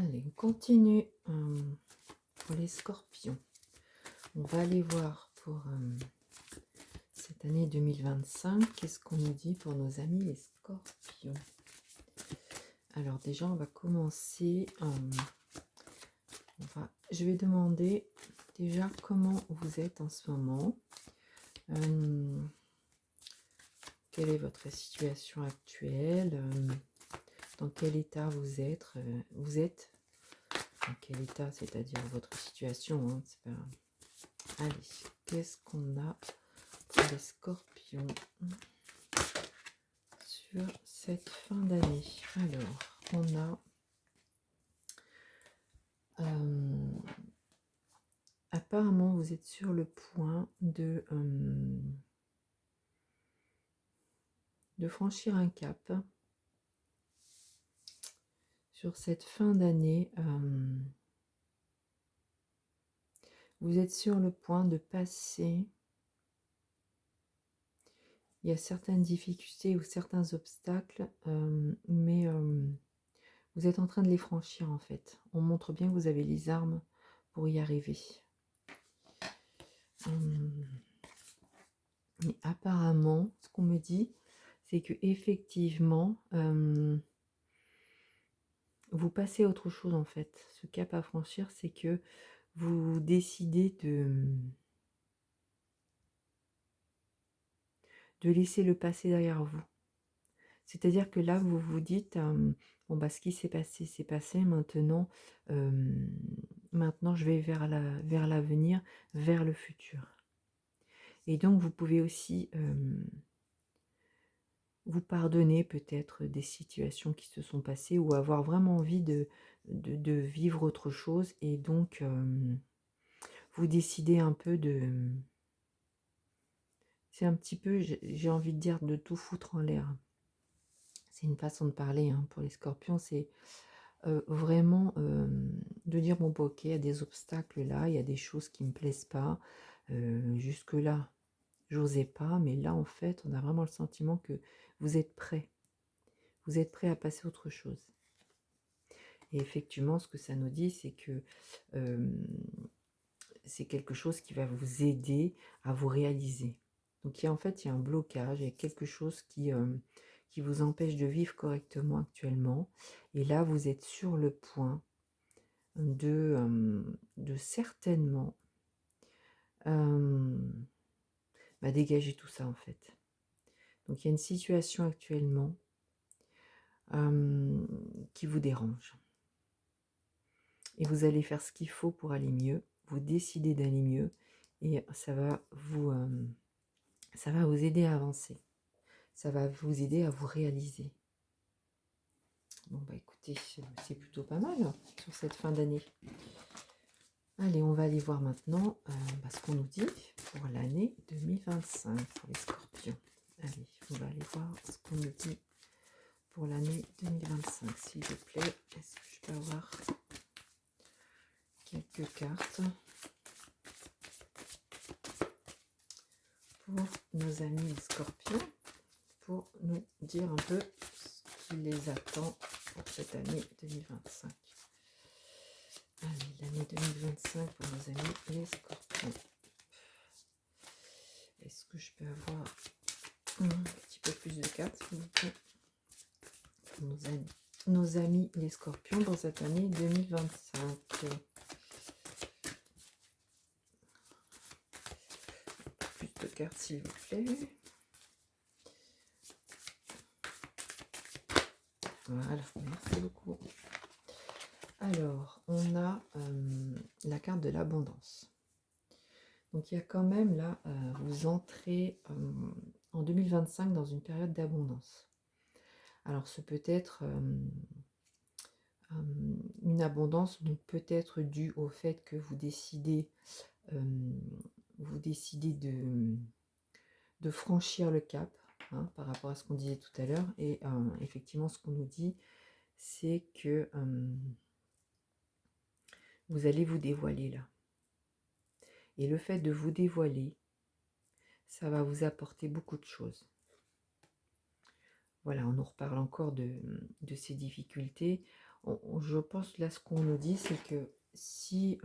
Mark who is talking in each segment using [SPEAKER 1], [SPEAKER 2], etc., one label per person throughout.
[SPEAKER 1] Allez, on continue pour les scorpions. On va aller voir pour cette année 2025. Qu'est-ce qu'on nous dit pour nos amis les scorpions? Alors déjà, on va commencer. Je vais demander déjà comment vous êtes en ce moment. Quelle est votre situation actuelle? Dans quel état vous êtes? Dans quel état, c'est-à-dire votre situation, hein, c'est pas... Allez, qu'est-ce qu'on a pour les scorpions sur cette fin d'année? Alors, on a apparemment vous êtes sur le point de franchir un cap sur cette fin d'année. Vous êtes sur le point de passer. Il y a certaines difficultés ou certains obstacles, mais vous êtes en train de les franchir en fait. On montre bien que vous avez les armes pour y arriver. Et apparemment, ce qu'on me dit, c'est que effectivement, vous passez à autre chose en fait. Ce cap à franchir, c'est que vous décidez de laisser le passé derrière vous. C'est-à-dire que là, vous vous dites, bon bah ce qui s'est passé, c'est passé. Maintenant, je vais vers l'avenir, vers le futur. Et donc, vous pouvez aussi vous pardonner peut-être des situations qui se sont passées ou avoir vraiment envie de vivre autre chose. Et donc, vous décidez un peu de... C'est un petit peu, j'ai envie de dire, de tout foutre en l'air. C'est une façon de parler hein, pour les scorpions, c'est vraiment de dire, bon, bah, ok, il y a des obstacles là, il y a des choses qui ne me plaisent pas. Jusque-là, j'osais pas, mais là, en fait, on a vraiment le sentiment que vous êtes prêt. Vous êtes prêt à passer à autre chose. Et effectivement, ce que ça nous dit, c'est que c'est quelque chose qui va vous aider à vous réaliser. Donc, en fait, il y a un blocage, il y a quelque chose qui vous empêche de vivre correctement actuellement. Et là, vous êtes sur le point de certainement dégager tout ça, en fait. Donc, il y a une situation actuellement qui vous dérange. Et vous allez faire ce qu'il faut pour aller mieux. Vous décidez d'aller mieux. Et ça va vous aider à avancer. Ça va vous aider à vous réaliser. Bon, bah écoutez, c'est plutôt pas mal hein, sur cette fin d'année. Allez, on va aller voir maintenant ce qu'on nous dit pour l'année 2025 pour les scorpions. Allez, on va aller voir ce qu'on nous dit pour l'année 2025. S'il vous plaît, est-ce que je peux avoir quelques cartes pour nos amis les scorpions pour nous dire un peu ce qui les attend pour cette année 2025. Allez, l'année 2025 pour nos amis les scorpions. Est-ce que je peux avoir un petit peu plus de cartes, s'il vous plaît, pour nos amis les scorpions pour cette année 2025. Plus de cartes, s'il vous plaît. Voilà, merci beaucoup. Alors, on a la carte de l'abondance. Donc, il y a quand même là, vous entrez en 2025 dans une période d'abondance. Alors, ce peut être une abondance, donc peut-être due au fait que vous décidez de franchir le cap hein, par rapport à ce qu'on disait tout à l'heure. Et effectivement, ce qu'on nous dit, c'est que vous allez vous dévoiler là. Et le fait de vous dévoiler, ça va vous apporter beaucoup de choses. Voilà, on nous reparle encore de ces difficultés. je pense là ce qu'on nous dit, c'est que si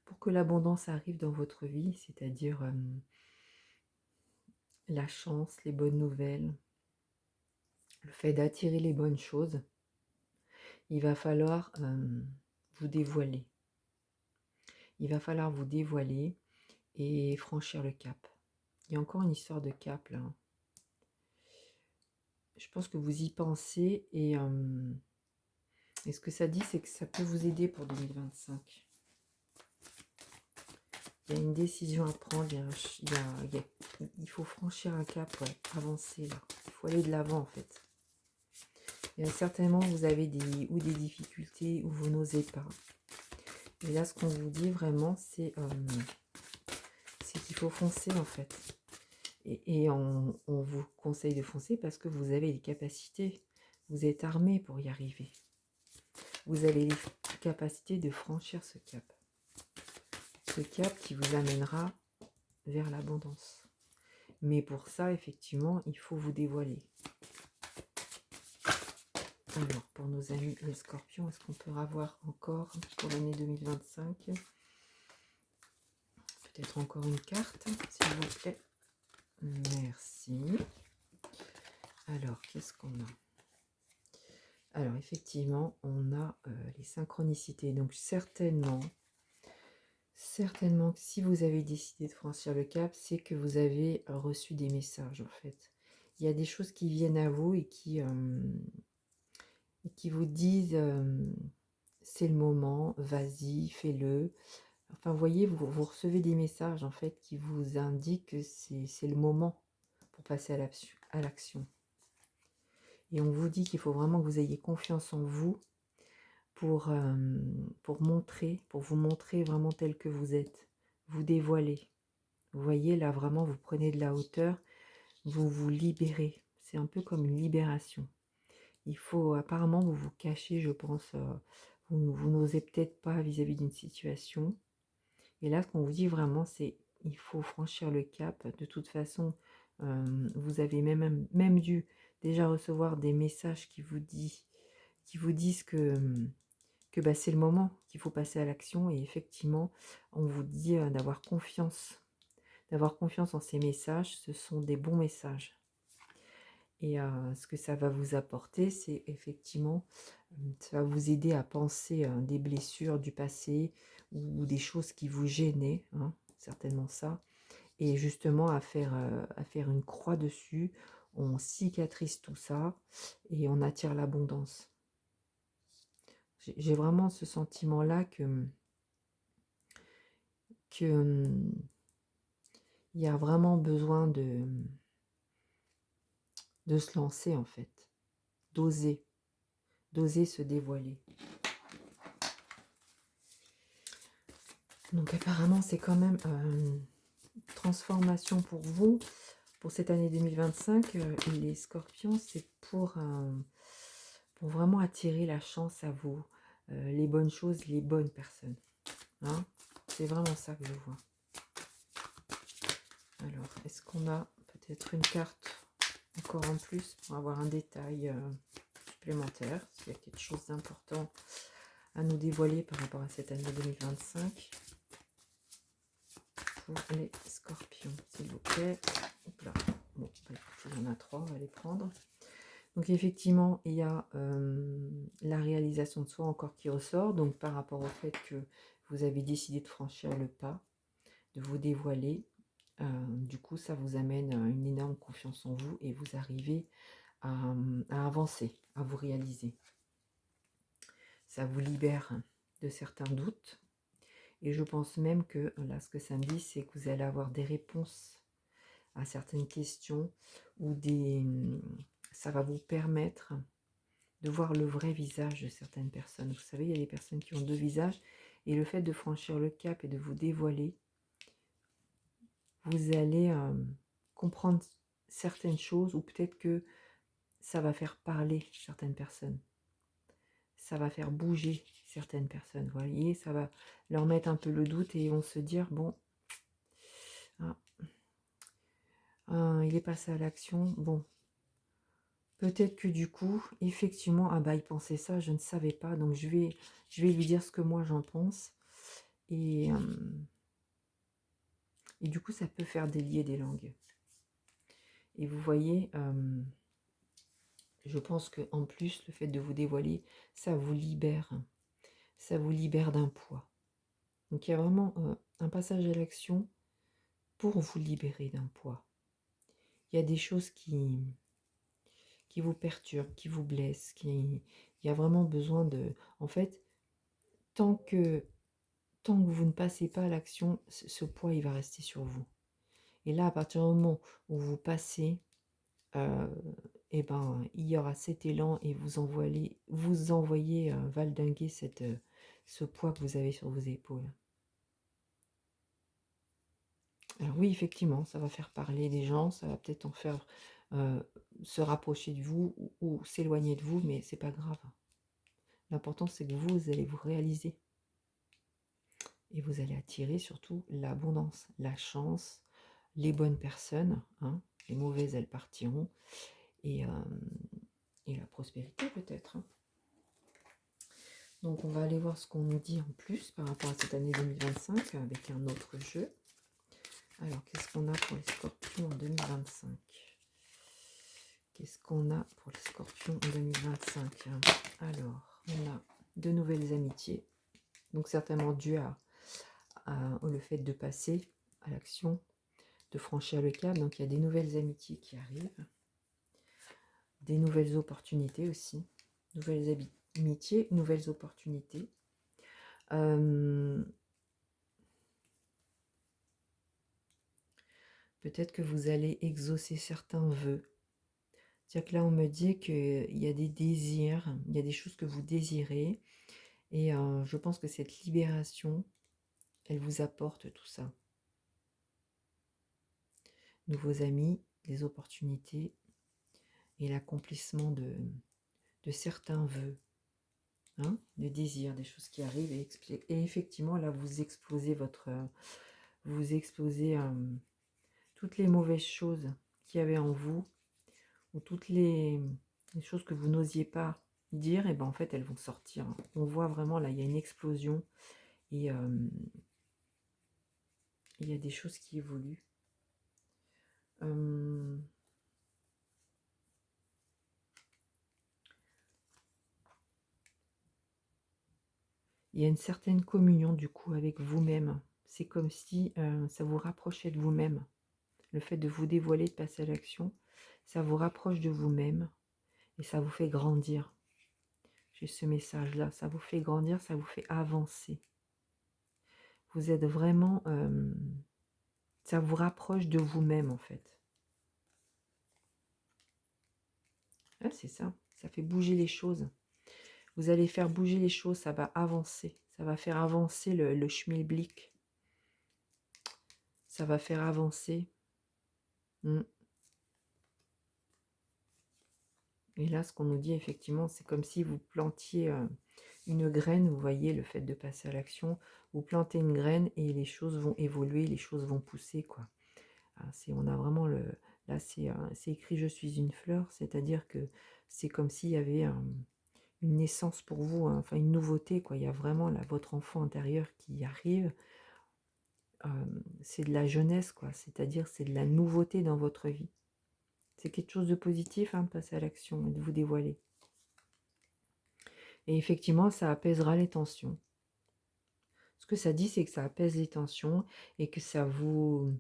[SPEAKER 1] pour que l'abondance arrive dans votre vie, c'est-à-dire la chance, les bonnes nouvelles, le fait d'attirer les bonnes choses, il va falloir vous dévoiler. Il va falloir vous dévoiler et franchir le cap. Il y a encore une histoire de cap là. Je pense que vous y pensez et ce que ça dit, c'est que ça peut vous aider pour 2025. Il y a une décision à prendre, il faut franchir un cap, ouais, avancer là. Il faut aller de l'avant en fait. Et certainement vous avez des difficultés ou vous n'osez pas. Et là ce qu'on vous dit vraiment c'est qu'il faut foncer en fait. Et on vous conseille de foncer parce que vous avez les capacités. Vous êtes armé pour y arriver. Vous avez les capacités de franchir ce cap. Ce cap qui vous amènera vers l'abondance. Mais pour ça, effectivement, il faut vous dévoiler. Alors, pour nos amis les scorpions, est-ce qu'on peut avoir encore pour l'année 2025 peut-être encore une carte, s'il vous plaît. Merci. Alors, qu'est-ce qu'on a? Alors, effectivement, on a les synchronicités. Donc, certainement que si vous avez décidé de franchir le cap, c'est que vous avez reçu des messages, en fait. Il y a des choses qui viennent à vous et qui vous disent c'est le moment, vas-y, fais-le. Enfin, vous voyez, vous recevez des messages, en fait, qui vous indiquent que c'est le moment pour passer à l'action. Et on vous dit qu'il faut vraiment que vous ayez confiance en vous pour vous montrer vraiment tel que vous êtes, vous dévoiler. Vous voyez, là, vraiment, vous prenez de la hauteur, vous vous libérez. C'est un peu comme une libération. Il faut, apparemment, vous vous cachez, je pense, vous n'osez peut-être pas vis-à-vis d'une situation. Et là, ce qu'on vous dit vraiment, c'est il faut franchir le cap. De toute façon, vous avez même dû déjà recevoir des messages qui vous disent que bah, c'est le moment, qu'il faut passer à l'action. Et effectivement, on vous dit d'avoir confiance en ces messages. Ce sont des bons messages. Et ce que ça va vous apporter, c'est effectivement, ça va vous aider à penser des blessures du passé ou des choses qui vous gênaient, hein, certainement ça. Et justement à faire une croix dessus, on cicatrise tout ça et on attire l'abondance. J'ai vraiment ce sentiment-là que il y a vraiment besoin de se lancer en fait, d'oser se dévoiler. Donc apparemment c'est quand même une transformation pour vous, pour cette année 2025. Les scorpions, c'est pour vraiment attirer la chance à vous, les bonnes choses, les bonnes personnes. Hein, c'est vraiment ça que je vois. Alors, est-ce qu'on a peut-être une carte encore en plus pour avoir un détail supplémentaire, s'il y a quelque chose d'important à nous dévoiler par rapport à cette année 2025 pour les scorpions, s'il vous plaît. Hop là. Bon, bah, écoutez, il y en a 3, on va les prendre. Donc effectivement, il y a la réalisation de soi encore qui ressort, donc par rapport au fait que vous avez décidé de franchir le pas, de vous dévoiler. Du coup, ça vous amène une énorme confiance en vous et vous arrivez à avancer, à vous réaliser. Ça vous libère de certains doutes. Et je pense même que, là, ce que ça me dit, c'est que vous allez avoir des réponses à certaines questions ou ça va vous permettre de voir le vrai visage de certaines personnes. Vous savez, il y a des personnes qui ont deux visages et le fait de franchir le cap et de vous dévoiler, vous allez comprendre certaines choses ou peut-être que ça va faire parler certaines personnes. Ça va faire bouger certaines personnes. Vous voyez, ça va leur mettre un peu le doute et ils vont se dire, bon, il est passé à l'action, bon, peut-être que du coup, effectivement, ah bah il pensait ça, je ne savais pas, donc je vais lui dire ce que moi j'en pense. Et, euh, et du coup, ça peut faire délier des langues. Et vous voyez, je pense qu'en plus, le fait de vous dévoiler, ça vous libère. Ça vous libère d'un poids. Donc il y a vraiment un passage à l'action pour vous libérer d'un poids. Il y a des choses qui vous perturbent, qui vous blessent, il y a vraiment besoin de... En fait, tant que, tant que vous ne passez pas à l'action, ce poids, il va rester sur vous. Et là, à partir du moment où vous passez, eh ben, il y aura cet élan et vous envoyez valdinguer ce poids que vous avez sur vos épaules. Alors oui, effectivement, ça va faire parler des gens, ça va peut-être en faire se rapprocher de vous ou s'éloigner de vous, mais c'est pas grave. L'important, c'est que vous allez vous réaliser. Et vous allez attirer surtout l'abondance, la chance, les bonnes personnes, hein. Les mauvaises, elles partiront. Et, la prospérité peut-être, hein. Donc on va aller voir ce qu'on nous dit en plus par rapport à cette année 2025 avec un autre jeu. Alors qu'est-ce qu'on a pour les scorpions en 2025? Qu'est-ce qu'on a pour les scorpions en 2025? Alors, on a de nouvelles amitiés. Donc certainement dû au fait de passer à l'action, de franchir le cap. Donc il y a des nouvelles amitiés qui arrivent. Des nouvelles opportunités aussi. Nouvelles amitiés, nouvelles opportunités. Peut-être que vous allez exaucer certains vœux. C'est-à-dire que là, on me dit qu'il y a des désirs, il y a des choses que vous désirez. Et je pense que cette libération, elle vous apporte tout ça. Nouveaux amis, des opportunités et l'accomplissement de certains vœux, hein, de désirs, des choses qui arrivent. Et effectivement, là, vous explosez toutes les mauvaises choses qu'il y avait en vous, ou toutes les choses que vous n'osiez pas dire, et ben en fait, elles vont sortir. On voit vraiment, là, il y a une explosion, et il y a des choses qui évoluent. Il y a une certaine communion du coup avec vous-même. C'est comme si ça vous rapprochait de vous-même. Le fait de vous dévoiler, de passer à l'action, ça vous rapproche de vous-même et ça vous fait grandir. J'ai ce message-là, ça vous fait grandir, ça vous fait avancer. Vous êtes vraiment... ça vous rapproche de vous-même en fait. Ah, c'est ça, ça fait bouger les choses. Vous allez faire bouger les choses, ça va avancer. Ça va faire avancer le schmilblick. Ça va faire avancer. Et là, ce qu'on nous dit, effectivement, c'est comme si vous plantiez une graine. Vous voyez, le fait de passer à l'action. Vous plantez une graine et les choses vont évoluer, les choses vont pousser, quoi. On a vraiment le... Là, c'est écrit « Je suis une fleur », c'est-à-dire que c'est comme s'il y avait une naissance pour vous, hein, enfin une nouveauté, quoi. Il y a vraiment là, votre enfant intérieur qui arrive. C'est de la jeunesse, quoi. C'est-à-dire c'est de la nouveauté dans votre vie. C'est quelque chose de positif, hein, de passer à l'action et de vous dévoiler. Et effectivement, ça apaisera les tensions. Ce que ça dit, c'est que ça apaise les tensions et que ça vous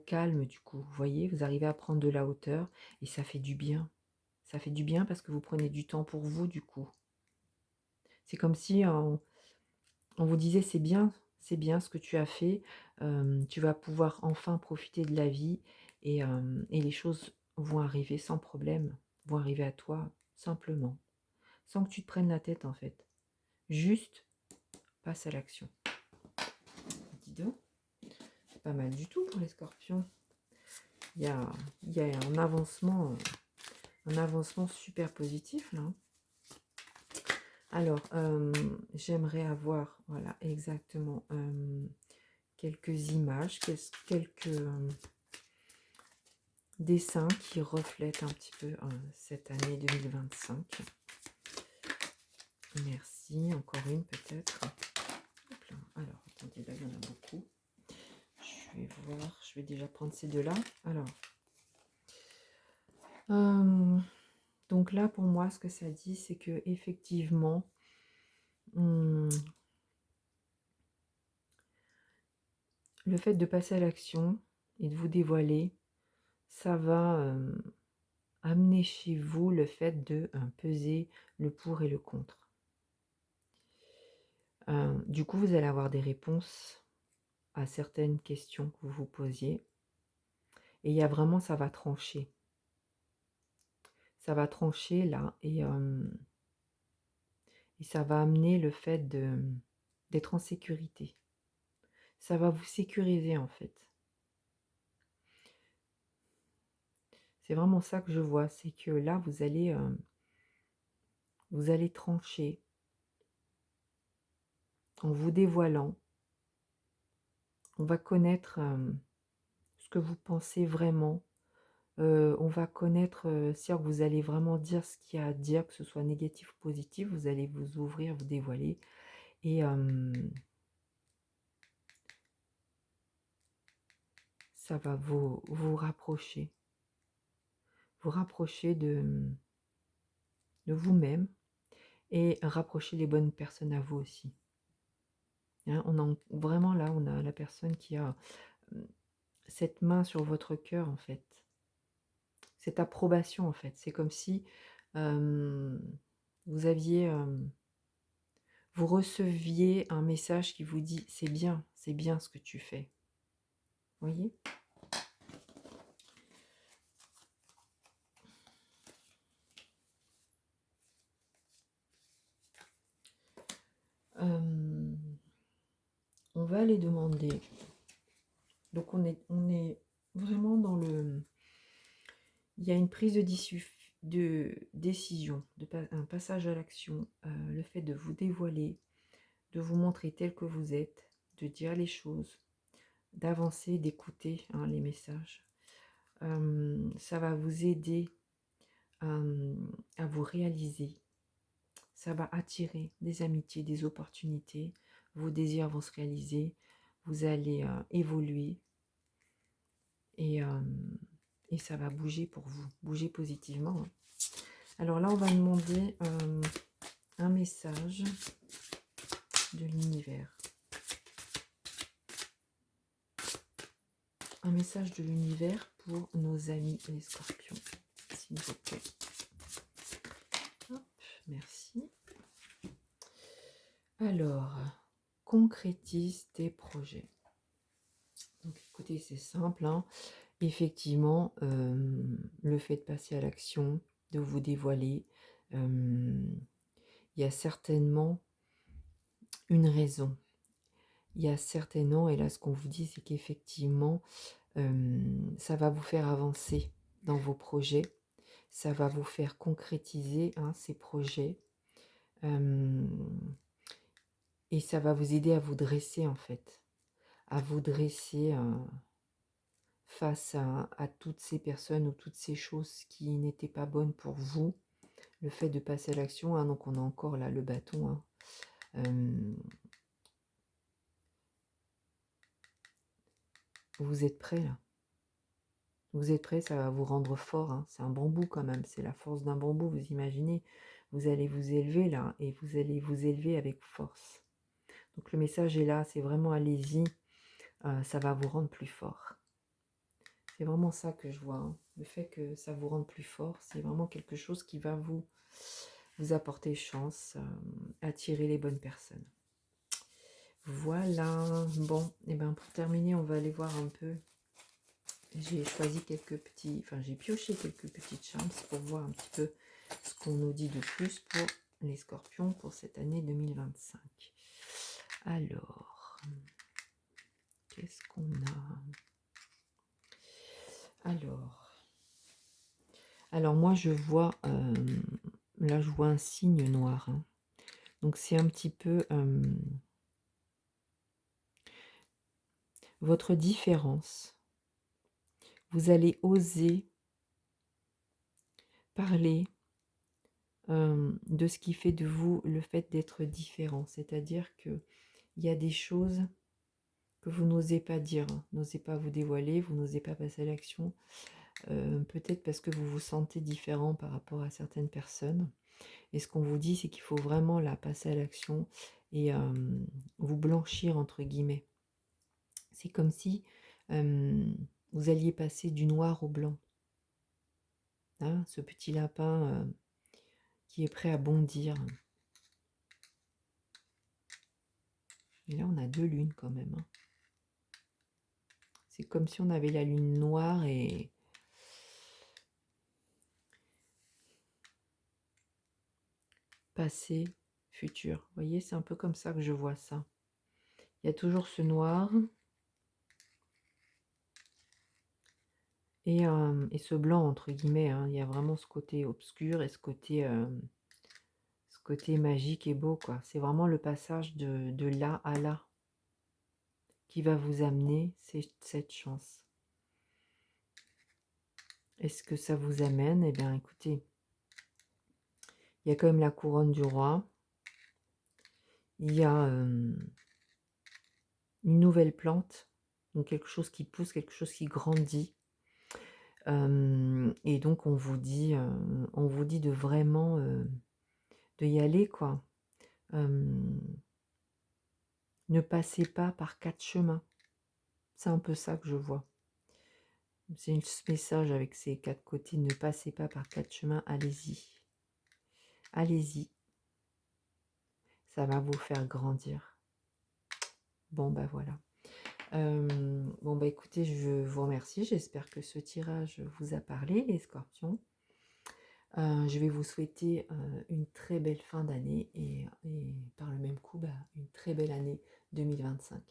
[SPEAKER 1] calme du coup. Vous voyez, vous arrivez à prendre de la hauteur et ça fait du bien. Ça fait du bien parce que vous prenez du temps pour vous du coup. C'est comme si on vous disait c'est bien ce que tu as fait. Tu vas pouvoir enfin profiter de la vie et les choses vont arriver sans problème, vont arriver à toi simplement, sans que tu te prennes la tête en fait. Juste passe à l'action. Dis donc, c'est pas mal du tout pour les scorpions. Il y a un avancement super positif là. Alors, j'aimerais avoir, voilà, exactement, quelques images, dessin qui reflète un petit peu cette année 2025. Merci. Encore une peut-être. Alors, attendez, là, il y en a beaucoup. Je vais voir. Je vais déjà prendre ces deux-là. Alors, donc là, pour moi, ce que ça dit, c'est que effectivement, le fait de passer à l'action et de vous dévoiler, ça va amener chez vous le fait de peser le pour et le contre. Du coup, vous allez avoir des réponses à certaines questions que vous vous posiez. Et il y a vraiment, ça va trancher. Ça va trancher là et ça va amener le fait d'être en sécurité. Ça va vous sécuriser en fait. C'est vraiment ça que je vois, c'est que là, vous allez trancher en vous dévoilant. On va connaître ce que vous pensez vraiment. On va connaître, si vous allez vraiment dire ce qu'il y a à dire, que ce soit négatif ou positif, vous allez vous ouvrir, vous dévoiler. Et ça va vous rapprocher. Vous rapprocher de vous-même et rapprocher les bonnes personnes à vous aussi. Hein, vraiment là, on a la personne qui a cette main sur votre cœur en fait. Cette approbation en fait. C'est comme si vous aviez... vous receviez un message qui vous dit c'est bien ce que tu fais. Voyez ? On va aller demander. Donc on est vraiment dans le... Il y a une prise de décision, un passage à l'action, le fait de vous dévoiler, de vous montrer tel que vous êtes, de dire les choses, d'avancer, d'écouter les messages. Ça va vous aider à vous réaliser. Ça va attirer des amitiés, des opportunités. Vos désirs vont se réaliser. Vous allez évoluer. Et ça va bouger pour vous. Bouger positivement. Hein. Alors là, on va demander un message de l'univers. Un message de l'univers pour nos amis les scorpions, s'il vous plaît. Hop, merci. Alors, concrétise tes projets. Donc écoutez, c'est simple. Hein. Effectivement, le fait de passer à l'action, de vous dévoiler, il y a certainement une raison. Il y a certainement, et là ce qu'on vous dit, c'est qu'effectivement, ça va vous faire avancer dans vos projets, ça va vous faire concrétiser ces projets, et ça va vous aider à vous dresser en fait, à vous dresser face à toutes ces personnes ou toutes ces choses qui n'étaient pas bonnes pour vous. Le fait de passer à l'action, donc on a encore là le bâton. Vous êtes prêts là. Vous êtes prêts, ça va vous rendre fort. Hein. C'est un bambou quand même, c'est la force d'un bambou, vous imaginez. Vous allez vous élever là et vous allez vous élever avec force. Donc le message est là, c'est vraiment allez-y, ça va vous rendre plus fort. C'est vraiment ça que je vois. Hein. Le fait que ça vous rende plus fort, c'est vraiment quelque chose qui va vous apporter chance, attirer les bonnes personnes. Voilà. Bon, et bien pour terminer, on va aller voir un peu. J'ai choisi j'ai pioché quelques petites chances pour voir un petit peu ce qu'on nous dit de plus pour les scorpions pour cette année 2025. Alors, qu'est-ce qu'on a? Alors moi je vois, là je vois un signe noir. Hein. Donc c'est un petit peu votre différence Vous allez oser parler de ce qui fait de vous le fait d'être différent. C'est-à-dire qu'il y a des choses que vous n'osez pas dire, n'osez pas vous dévoiler, vous n'osez pas passer à l'action. Peut-être parce que vous vous sentez différent par rapport à certaines personnes. Et ce qu'on vous dit, c'est qu'il faut vraiment là passer à l'action et vous blanchir entre guillemets. C'est comme si vous alliez passer du noir au blanc. Hein, ce petit lapin qui est prêt à bondir. Et là, on a 2 lunes quand même. Hein. C'est comme si on avait la lune noire et passé, futur. Vous voyez, c'est un peu comme ça que je vois ça. Il y a toujours ce noir et ce blanc, entre guillemets. Hein. Il y a vraiment ce côté obscur et ce côté magique et beau, quoi. C'est vraiment le passage de là à là qui va vous amener cette chance. Est-ce que ça vous amène? Eh bien, écoutez, il y a quand même la couronne du roi. Il y a une nouvelle plante, donc quelque chose qui pousse, quelque chose qui grandit. Et donc on vous dit de vraiment de y aller, quoi. Ne passez pas par 4 chemins. C'est un peu ça que je vois. C'est un message avec ces 4 côtés. Ne passez pas par 4 chemins. Allez-y. Allez-y. Ça va vous faire grandir. Bon, bah voilà. Bon, bah écoutez, je vous remercie. J'espère que ce tirage vous a parlé, les scorpions. Je vais vous souhaiter une très belle fin d'année et par le même coup, bah, une très belle année 2025.